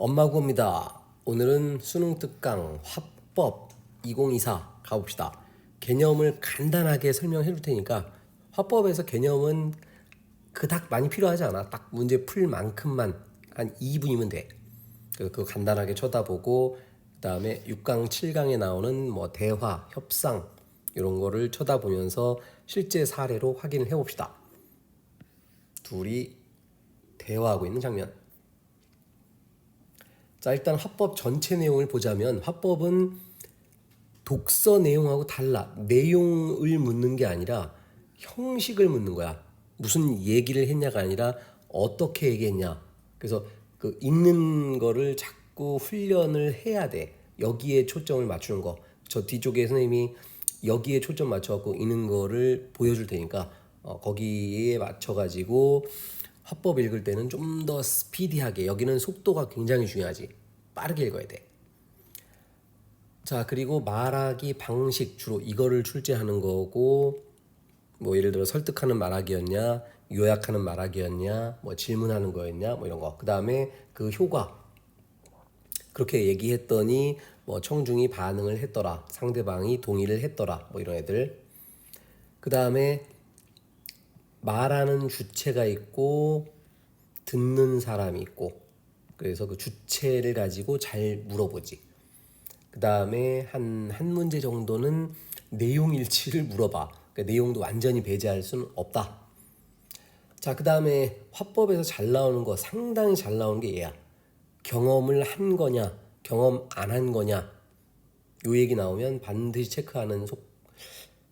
엄마구입니다. 오늘은 수능 특강 화법 2024 가봅시다. 개념을 간단하게 설명해 줄 테니까 화법에서 개념은 그닥 많이 필요하지 않아. 딱 문제 풀 만큼만 한 2분이면 돼. 그거 간단하게 쳐다보고 그다음에 6강, 7강에 나오는 뭐 대화, 협상 이런 거를 쳐다보면서 실제 사례로 확인을 해 봅시다. 둘이 대화하고 있는 장면. 자, 일단 화법 전체 내용을 보자면 화법은 독서 내용하고 달라. 내용을 묻는 게 아니라 형식을 묻는 거야. 무슨 얘기를 했냐가 아니라 어떻게 얘기했냐. 그래서 그 읽는 거를 자꾸 훈련을 해야 돼. 여기에 초점을 맞추는 거. 저 뒤쪽에 선생님이 여기에 초점 맞춰갖고 읽는 거를 보여줄 테니까 거기에 맞춰가지고 화법 읽을 때는 좀 더 스피디하게, 여기는 속도가 굉장히 중요하지. 빠르게 읽어야 돼. 자, 그리고 말하기 방식, 주로 이거를 출제하는 거고, 뭐 예를 들어 설득하는 말하기였냐, 요약하는 말하기였냐, 뭐 질문하는 거였냐, 뭐 이런 거. 그 다음에 그 효과, 그렇게 얘기했더니 뭐 청중이 반응을 했더라, 상대방이 동의를 했더라, 뭐 이런 애들. 그 다음에 말하는 주체가 있고 듣는 사람이 있고, 그래서 그 주체를 가지고 잘 물어보지. 그 다음에 한 문제 정도는 내용 일치를 물어봐. 그러니까 내용도 완전히 배제할 수는 없다. 자, 그 다음에 화법에서 잘 나오는 거, 상당히 잘 나오는 게 얘야. 경험을 한 거냐, 경험 안 한 거냐. 요 얘기 나오면 반드시 체크하는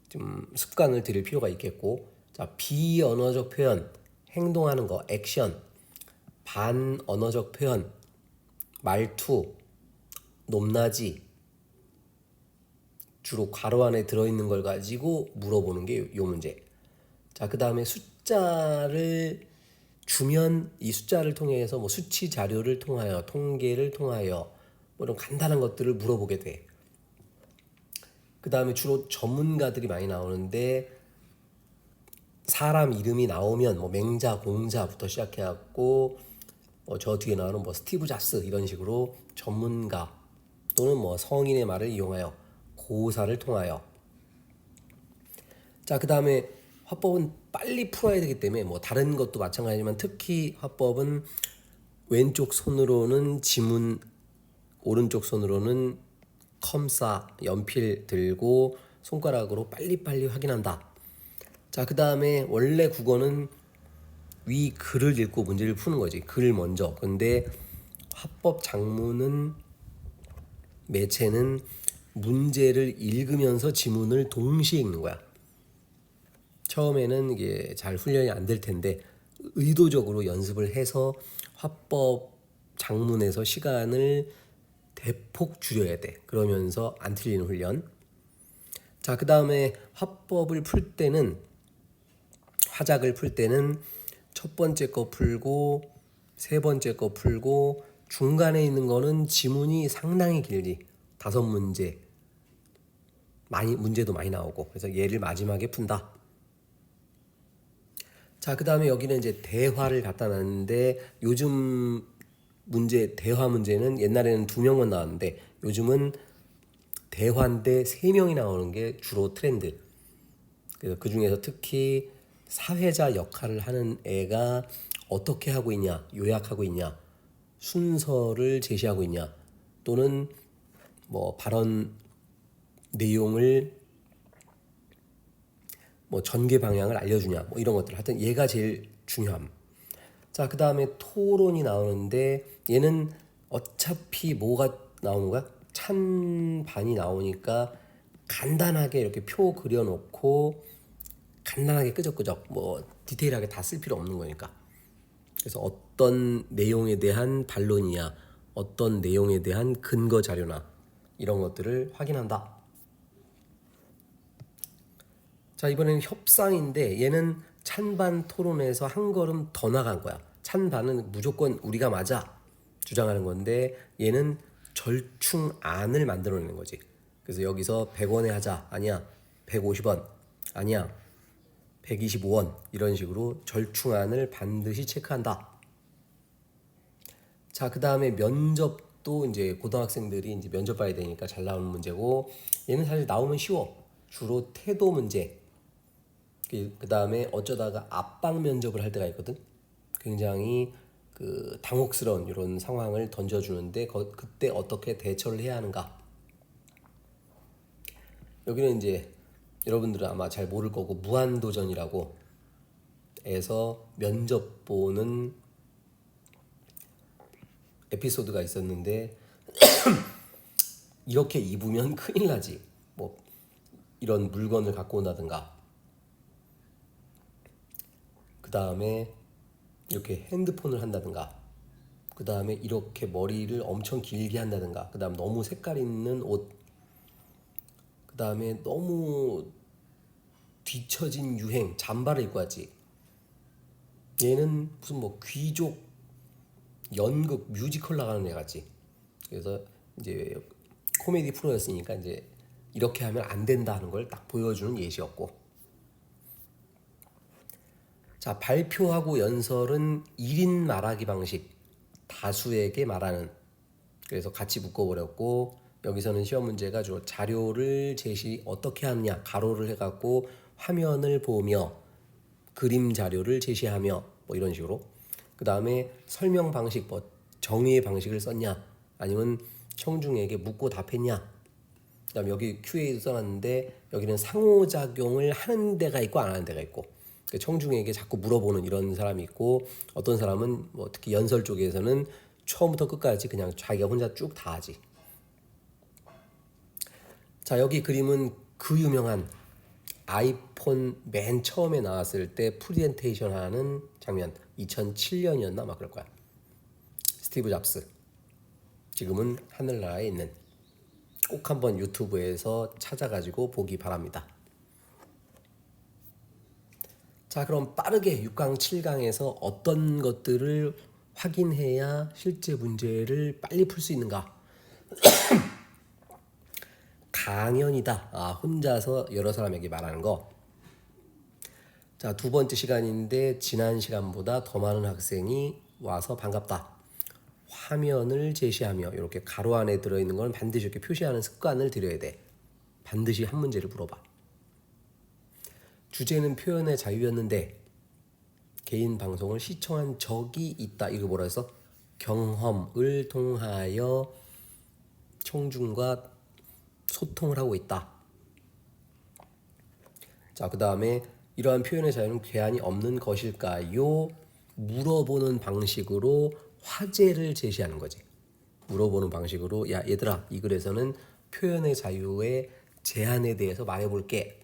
좀 습관을 들일 필요가 있겠고. 자, 비언어적 표현, 행동하는 거, 액션, 반언어적 표현, 말투, 높낮이, 주로 괄호 안에 들어있는 걸 가지고 물어보는 게 요 문제. 자, 그 다음에 숫자를 주면 이 숫자를 통해서 뭐 수치 자료를 통하여, 통계를 통하여 뭐 이런 간단한 것들을 물어보게 돼. 그 다음에 주로 전문가들이 많이 나오는데 사람 이름이 나오면 뭐 맹자, 공자부터 시작해갖고 저 뒤에 나오는 뭐 스티브 잡스 이런 식으로 전문가 또는 뭐 성인의 말을 이용하여 고사를 통하여. 자, 그 다음에 화법은 빨리 풀어야 되기 때문에 뭐 다른 것도 마찬가지지만 특히 화법은 왼쪽 손으로는 지문, 오른쪽 손으로는 컴사, 연필 들고 손가락으로 빨리빨리 확인한다. 자, 그 다음에 원래 국어는 위 글을 읽고 문제를 푸는 거지. 글 먼저. 근데 화법 작문은 매체는 문제를 읽으면서 지문을 동시에 읽는 거야. 처음에는 이게 잘 훈련이 안 될 텐데 의도적으로 연습을 해서 화법 작문에서 시간을 대폭 줄여야 돼. 그러면서 안 틀리는 훈련. 자, 그 다음에 화법을 풀 때는, 화작을 풀 때는 첫 번째 거 풀고 세 번째 거 풀고 중간에 있는 거는 지문이 상당히 길지. 5문제, 문제도 많이 나오고. 그래서 얘를 마지막에 푼다. 자, 그 다음에 여기는 이제 대화를 갖다 놨는데 요즘 문제, 대화 문제는 옛날에는 2명만 나왔는데 요즘은 대화인데 3명이 나오는 게 주로 트렌드. 그래서 그 중에서 특히 사회자 역할을 하는 애가 어떻게 하고 있냐, 요약하고 있냐, 순서를 제시하고 있냐, 또는 뭐 발언 내용을 뭐 전개 방향을 알려주냐, 뭐 이런 것들. 하여튼 얘가 제일 중요함. 자, 그 다음에 토론이 나오는데 얘는 어차피 뭐가 나오는 거야? 찬반이 나오니까 간단하게 이렇게 표 그려놓고 간단하게 끄적끄적 뭐 디테일하게 다 쓸 필요 없는 거니까. 그래서 어떤 내용에 대한 반론이냐, 어떤 내용에 대한 근거 자료나 이런 것들을 확인한다. 자, 이번에는 협상인데 얘는 찬반 토론에서 한 걸음 더 나간 거야. 찬반은 무조건 우리가 맞아 주장하는 건데 얘는 절충안을 만들어내는 거지. 그래서 여기서 100원에 하자, 아니야 150원, 아니야 125원, 이런 식으로 절충안을 반드시 체크한다. 자, 그다음에 면접도 이제 고등학생들이 이제 면접 봐야 되니까 잘 나오는 문제고, 얘는 사실 나오면 쉬워. 주로 태도 문제. 그다음에 어쩌다가 압박 면접을 할 때가 있거든. 굉장히 그 당혹스러운 이런 상황을 던져주는데 그때 어떻게 대처를 해야 하는가. 여기는 이제 여러분들은 아마 잘 모를 거고, 무한도전이라고 해서 면접 보는 에피소드가 있었는데, 이렇게 입으면 큰일 나지. 뭐 이런 물건을 갖고 온다든가, 그 다음에 이렇게 핸드폰을 한다든가, 그 다음에 이렇게 머리를 엄청 길게 한다든가, 그 다음 너무 색깔 있는 옷, 그 다음에 너무 뒤처진 유행 잠바를 입고 왔지. 얘는 무슨 뭐 귀족 연극 뮤지컬 나가는 애 같지. 그래서 이제 코미디 프로였으니까 이제 이렇게 하면 안 된다 하는 걸 딱 보여주는 예시였고, 자, 발표하고 연설은 1인 말하기 방식, 다수에게 말하는. 그래서 같이 묶어버렸고, 여기서는 시험 문제가 주로 자료를 어떻게 하느냐, 가로를 해갖고 화면을 보며 그림 자료를 제시하며 뭐 이런 식으로. 그 다음에 설명 방식, 뭐 정의의 방식을 썼냐, 아니면 청중에게 묻고 답했냐. 그 다음에 여기 QA도 써놨는데, 여기는 상호작용을 하는 데가 있고 안 하는 데가 있고, 청중에게 자꾸 물어보는 이런 사람이 있고, 어떤 사람은 뭐 특히 연설 쪽에서는 처음부터 끝까지 그냥 자기가 혼자 쭉 다 하지. 자, 여기 그림은 그 유명한 아이폰 맨 처음에 나왔을 때 프레젠테이션 하는 장면, 2007년이었나 막 그럴 거야. 스티브 잡스, 지금은 하늘나라에 있는. 꼭 한번 유튜브에서 찾아가지고 보기 바랍니다. 자, 그럼 빠르게 6강, 7강에서 어떤 것들을 확인해야 실제 문제를 빨리 풀 수 있는가? 강연이다. 혼자서 여러 사람에게 말하는 거. 자, 두 번째 시간인데 지난 시간보다 더 많은 학생이 와서 반갑다. 화면을 제시하며 이렇게 가로 안에 들어있는 건 반드시 이렇게 표시하는 습관을 들여야 돼. 반드시 한 문제를 물어봐. 주제는 표현의 자유였는데 개인 방송을 시청한 적이 있다. 이거 뭐라 해서 경험을 통하여 청중과 소통을 하고 있다. 자, 그 다음에 이러한 표현의 자유는 제한이 없는 것일까요? 물어보는 방식으로 화제를 제시하는 거지. 물어보는 방식으로, 야 얘들아, 이 글에서는 표현의 자유의 제한에 대해서 말해볼게.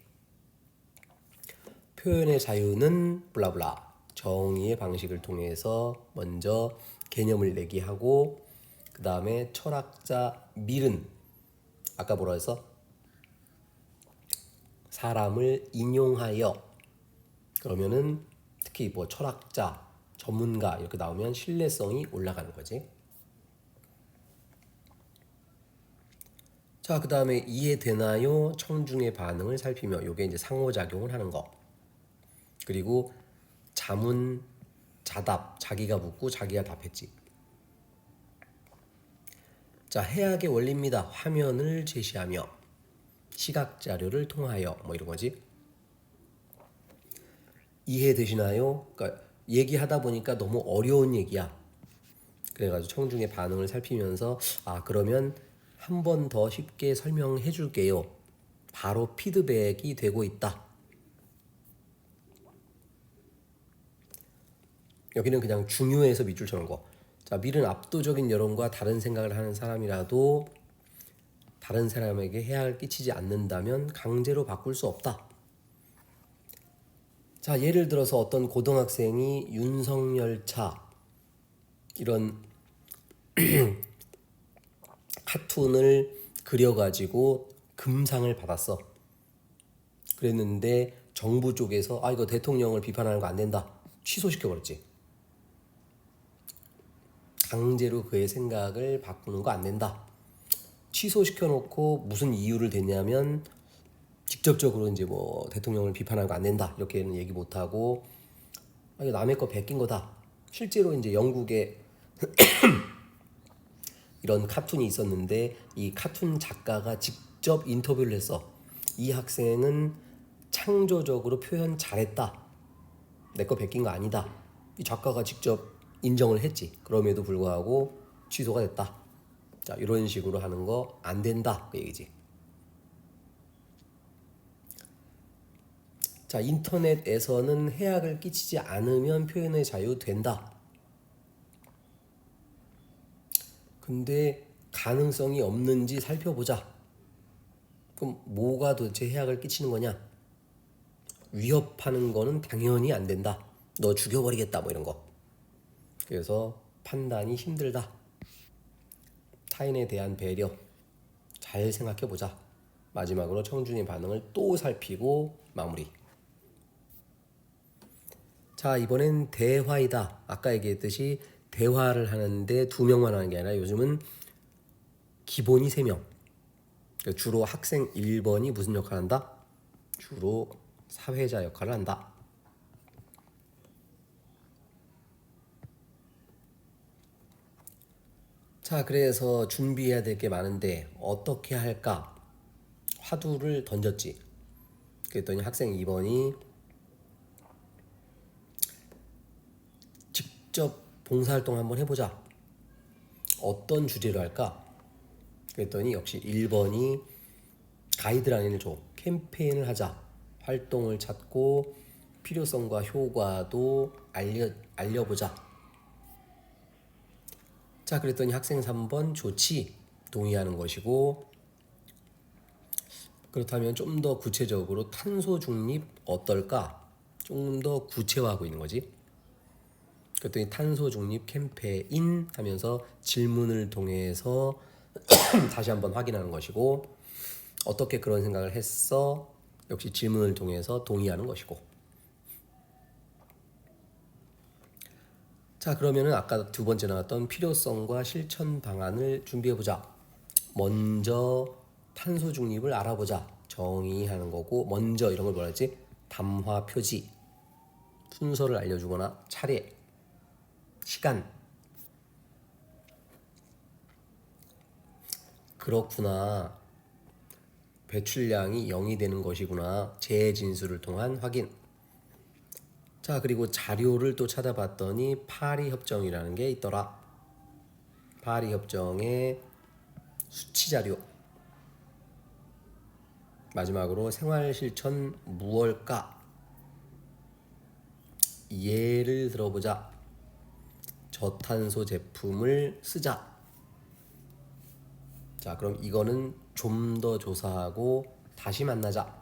표현의 자유는 블라블라, 정의의 방식을 통해서 먼저 개념을 내기하고, 그 다음에 철학자 밀은 아까 뭐라 해서 사람을 인용하여, 그러면은 특히 뭐 철학자, 전문가 이렇게 나오면 신뢰성이 올라가는 거지. 자, 그 다음에 이해되나요? 청중의 반응을 살피며, 요게 이제 상호작용을 하는 거. 그리고 자문, 자답, 자기가 묻고 자기가 답했지. 자, 해악의 원리입니다. 화면을 제시하며, 시각 자료를 통하여 뭐 이런 거지. 이해되시나요? 그러니까 얘기하다 보니까 너무 어려운 얘기야. 그래가지고 청중의 반응을 살피면서, 그러면 한 번 더 쉽게 설명해 줄게요. 바로 피드백이 되고 있다. 여기는 그냥 중요해서 밑줄 쳐놓은 거. 자, 밀은 압도적인 여론과 다른 생각을 하는 사람이라도 다른 사람에게 해악을 끼치지 않는다면 강제로 바꿀 수 없다. 자, 예를 들어서 어떤 고등학생이 윤석열차 이런 카툰을 그려가지고 금상을 받았어. 그랬는데 정부 쪽에서 이거 대통령을 비판하는 거 안 된다, 취소시켜버렸지. 강제로 그의 생각을 바꾸는 거 안 된다. 취소시켜놓고 무슨 이유를 댔냐면 직접적으로 이제 뭐 대통령을 비판하는 거 안 된다 이렇게는 얘기 못하고, 이거 남의 거 베낀 거다. 실제로 이제 영국의 이런 카툰이 있었는데 이 카툰 작가가 직접 인터뷰를 했어. 이 학생은 창조적으로 표현 잘했다. 내 거 베낀 거 아니다. 이 작가가 직접 인정을 했지. 그럼에도 불구하고 취소가 됐다. 자, 이런 식으로 하는 거 안 된다. 그 얘기지. 자, 인터넷에서는 해악을 끼치지 않으면 표현의 자유 된다. 근데 가능성이 없는지 살펴보자. 그럼 뭐가 도대체 해악을 끼치는 거냐? 위협하는 거는 당연히 안 된다. 너 죽여버리겠다 뭐 이런 거. 그래서 판단이 힘들다. 타인에 대한 배려 잘 생각해보자. 마지막으로 청준의 반응을 또 살피고 마무리. 자, 이번엔 대화이다. 아까 얘기했듯이 대화를 하는데 2명만 하는 게 아니라 요즘은 기본이 3명. 그러니까 주로 학생 1번이 무슨 역할을 한다? 주로 사회자 역할을 한다. 자, 그래서 준비해야 될 게 많은데 어떻게 할까? 화두를 던졌지. 그랬더니 학생 2번이 직접 봉사활동 한번 해보자. 어떤 주제로 할까? 그랬더니 역시 1번이 가이드라인을 줘. 캠페인을 하자. 활동을 찾고 필요성과 효과도 알려보자. 자, 그랬더니 학생 3번 좋지. 동의하는 것이고, 그렇다면 좀 더 구체적으로 탄소 중립 어떨까? 좀 더 구체화하고 있는 거지. 그랬더니 탄소 중립 캠페인 하면서 질문을 통해서 다시 한번 확인하는 것이고, 어떻게 그런 생각을 했어? 역시 질문을 통해서 동의하는 것이고. 자, 그러면은 아까 2번째 나왔던 필요성과 실천 방안을 준비해보자. 먼저 탄소 중립을 알아보자. 정의하는 거고, 먼저 이런 걸 뭐라 했지? 담화 표지. 순서를 알려주거나 차례, 시간. 그렇구나. 배출량이 0이 되는 것이구나. 재진수를 통한 확인. 자, 그리고 자료를 또 찾아봤더니 파리 협정이라는 게 있더라. 파리 협정의 수치 자료. 마지막으로 생활 실천 무엇일까? 예를 들어보자. 저탄소 제품을 쓰자. 자, 그럼 이거는 좀 더 조사하고 다시 만나자.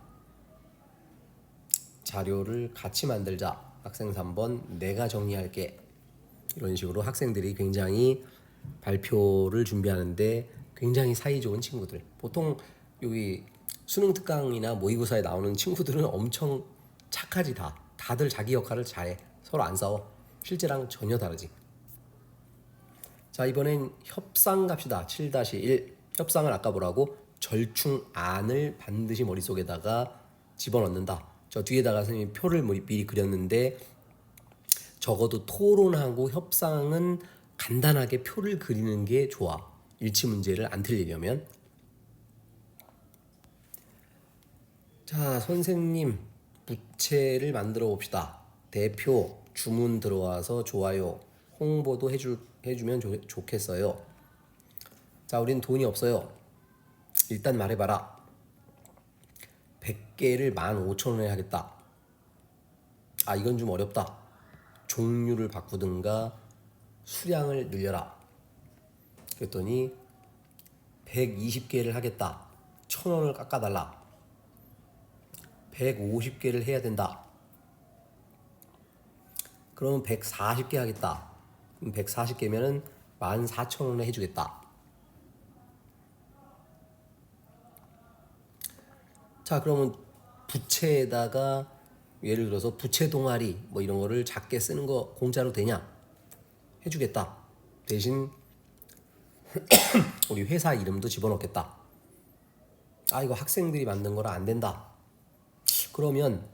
자료를 같이 만들자. 학생 3번 내가 정리할게. 이런 식으로 학생들이 굉장히 발표를 준비하는데 굉장히 사이 좋은 친구들. 보통 여기 수능 특강이나 모의고사에 나오는 친구들은 엄청 착하지 다. 다들 자기 역할을 잘해. 서로 안 싸워. 실제랑 전혀 다르지. 자, 이번엔 협상 갑시다. 7-1. 협상을 아까 뭐라고? 절충안을 반드시 머릿속에다가 집어넣는다. 저 뒤에다가 선생님이 표를 미리 그렸는데 적어도 토론하고 협상은 간단하게 표를 그리는 게 좋아. 일치 문제를 안 틀리려면. 자, 선생님 부채를 만들어 봅시다. 대표 주문 들어와서 좋아요. 홍보도 해주면 좋겠어요. 자, 우린 돈이 없어요. 일단 말해봐라. 100개를 15,000원에 하겠다. 아, 이건 좀 어렵다. 종류를 바꾸든가 수량을 늘려라. 그랬더니 120개를 하겠다. 1,000원을 깎아달라. 150개를 해야 된다. 그러면 140개 하겠다. 그럼 140개면은 14,000원에 해주겠다. 자, 그러면 부채에다가 예를 들어서 부채 동아리 뭐 이런 거를 작게 쓰는 거 공짜로 되냐? 해주겠다. 대신 우리 회사 이름도 집어넣겠다. 아, 이거 학생들이 만든 거라 안 된다. 그러면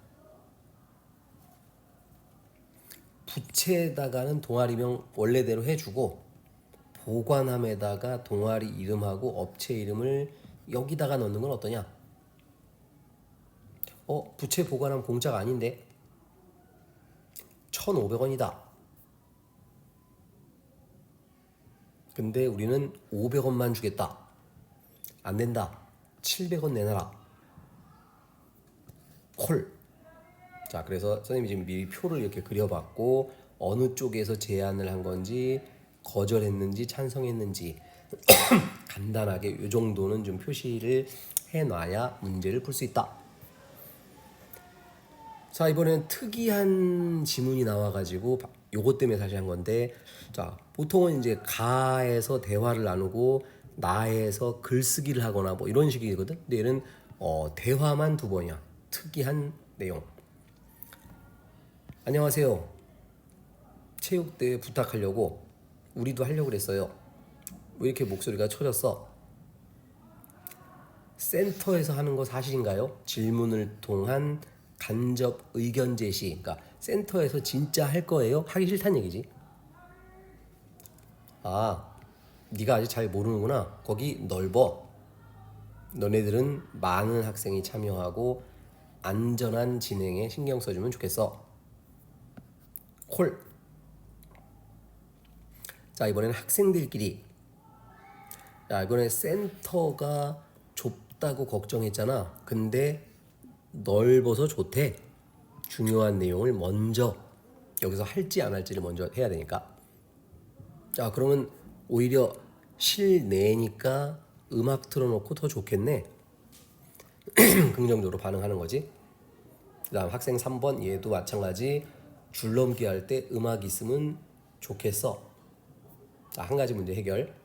부채에다가는 동아리명 원래대로 해주고 보관함에다가 동아리 이름하고 업체 이름을 여기다가 넣는 건 어떠냐? 부채 보관함 공짜가 아닌데 1,500원이다. 근데 우리는 500원만 주겠다. 안 된다. 700원 내놔라. 콜. 자, 그래서 선생님이 지금 미리 표를 이렇게 그려봤고 어느 쪽에서 제안을 한 건지 거절했는지 찬성했는지 간단하게 이 정도는 좀 표시를 해놔야 문제를 풀 수 있다. 자, 이번엔 특이한 지문이 나와가지고 요것 때문에 사실 한 건데, 자, 보통은 이제 가에서 대화를 나누고 나에서 글쓰기를 하거나 뭐 이런 식이거든. 근데 얘는 대화만 2번이야. 특이한 내용. 안녕하세요. 체육대회 부탁하려고 우리도 하려고 그랬어요. 왜 이렇게 목소리가 처졌어? 센터에서 하는 거 사실인가요? 질문을 통한 간접 의견 제시. 그러니까 센터에서 진짜 할 거예요? 하기 싫다는 얘기지. 아, 네가 아직 잘 모르는구나. 거기 넓어. 너네들은 많은 학생이 참여하고 안전한 진행에 신경 써주면 좋겠어. 콜. 자, 이번에는 학생들끼리. 야, 이번에 센터가 좁다고 걱정했잖아. 근데 넓어서 좋대. 중요한 내용을 먼저 여기서 할지 안 할지를 먼저 해야 되니까. 자, 그러면 오히려 실내니까 음악 틀어놓고 더 좋겠네. 긍정적으로 반응하는 거지. 그 다음 학생 3번 얘도 마찬가지. 줄넘기 할 때 음악 있으면 좋겠어. 자, 한 가지 문제 해결.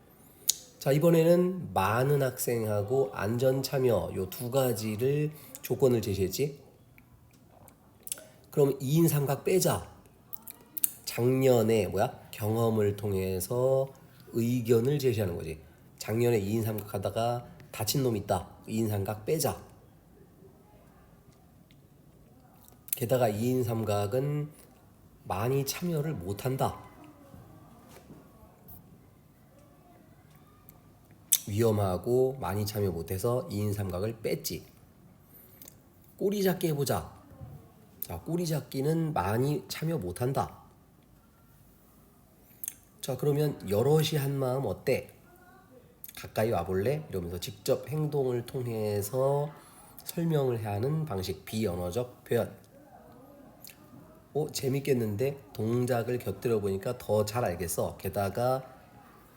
자, 이번에는 많은 학생하고 안전 참여 요 2가지를 조건을 제시했지. 그럼 2인 삼각 빼자. 작년에 경험을 통해서 의견을 제시하는 거지. 작년에 2인 삼각 하다가 다친 놈 있다. 2인 삼각 빼자. 게다가 2인 삼각은 많이 참여를 못한다. 위험하고 많이 참여 못해서 2인 삼각을 뺐지. 꼬리 잡기 해보자. 자, 꼬리 잡기는 많이 참여 못한다. 자, 그러면 여럿이 한 마음 어때? 가까이 와볼래? 이러면서 직접 행동을 통해서 설명을 해야 하는 방식, 비언어적 표현. 재밌겠는데? 동작을 곁들여 보니까 더 잘 알겠어. 게다가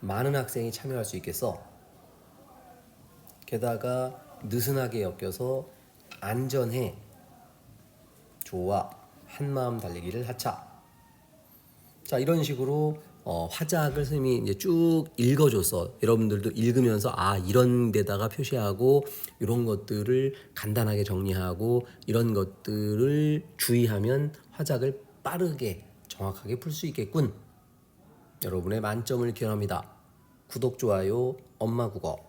많은 학생이 참여할 수 있겠어. 게다가 느슨하게 엮여서 안전해. 좋아. 한마음 달리기를 하자. 자, 이런 식으로 화작을 선생님이 이제 쭉 읽어줬어. 여러분들도 읽으면서 이런 데다가 표시하고 이런 것들을 간단하게 정리하고 이런 것들을 주의하면 화작을 빠르게 정확하게 풀 수 있겠군. 여러분의 만점을 기원합니다. 구독, 좋아요, 엄마 국어.